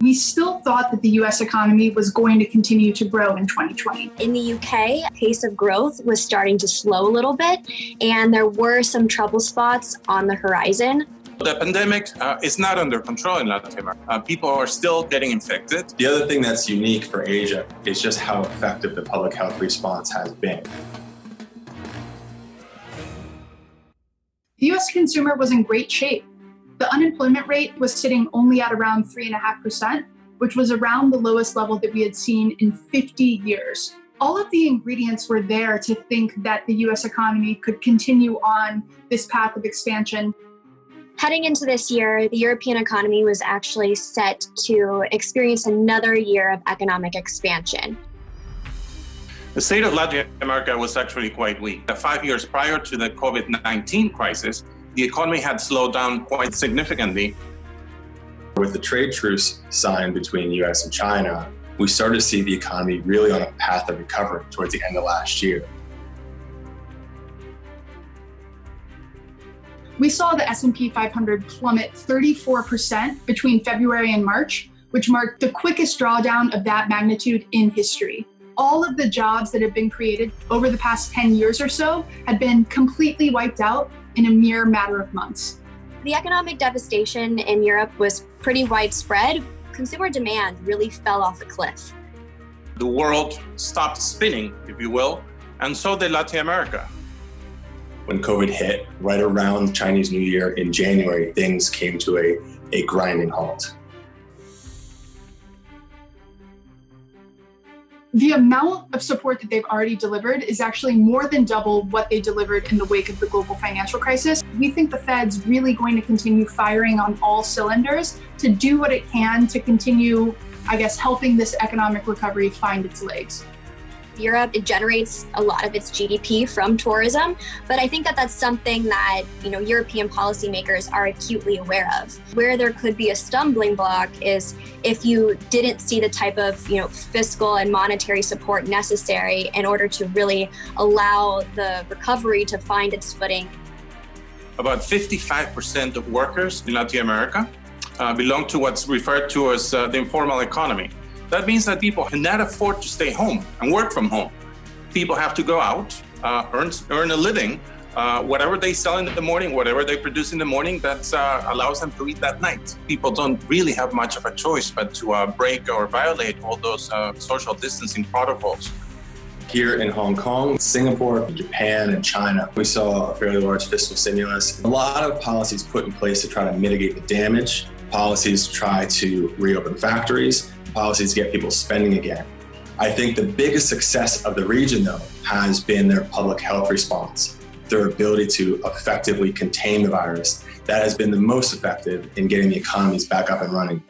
We still thought that the US economy was going to continue to grow in 2020. In the UK, pace of growth was starting to slow a little bit, and there were some trouble spots on the horizon. The pandemic is not under control in Latin America. People are still getting infected. The other thing that's unique for Asia is just how effective the public health response has been. The US consumer was in great shape. The unemployment rate was sitting only at around 3.5%, which was around the lowest level that we had seen in 50 years. All of the ingredients were there to think that the US economy could continue on this path of expansion. Heading into this year, the European economy was actually set to experience another year of economic expansion. The state of Latin America was actually quite weak. 5 years prior to the COVID-19 crisis, the economy had slowed down quite significantly. With the trade truce signed between the US and China, we started to see the economy really on a path of recovery towards the end of last year. We saw the S&P 500 plummet 34% between February and March, which marked the quickest drawdown of that magnitude in history. All of the jobs that had been created over the past 10 years or so had been completely wiped out in a mere matter of months. The economic devastation in Europe was pretty widespread. Consumer demand really fell off a cliff. The world stopped spinning, if you will, and so did Latin America. When COVID hit, right around Chinese New Year in January, things came to a grinding halt. The amount of support that they've already delivered is actually more than double what they delivered in the wake of the global financial crisis. We think the Fed's really going to continue firing on all cylinders to do what it can to continue, helping this economic recovery find its legs. Europe, it generates a lot of its GDP from tourism, but I think that that's something that, European policymakers are acutely aware of. Where there could be a stumbling block is if you didn't see the type of, fiscal and monetary support necessary in order to really allow the recovery to find its footing. About 55% of workers in Latin America belong to what's referred to as the informal economy. That means that people cannot afford to stay home and work from home. People have to go out, earn a living. Whatever they sell in the morning, whatever they produce in the morning, that allows them to eat that night. People don't really have much of a choice but to break or violate all those social distancing protocols. Here in Hong Kong, Singapore, Japan, and China, we saw a fairly large fiscal stimulus. A lot of policies put in place to try to mitigate the damage, policies to try to reopen factories, policies to get people spending again. I think the biggest success of the region, though, has been their public health response, their ability to effectively contain the virus. That has been the most effective in getting the economies back up and running.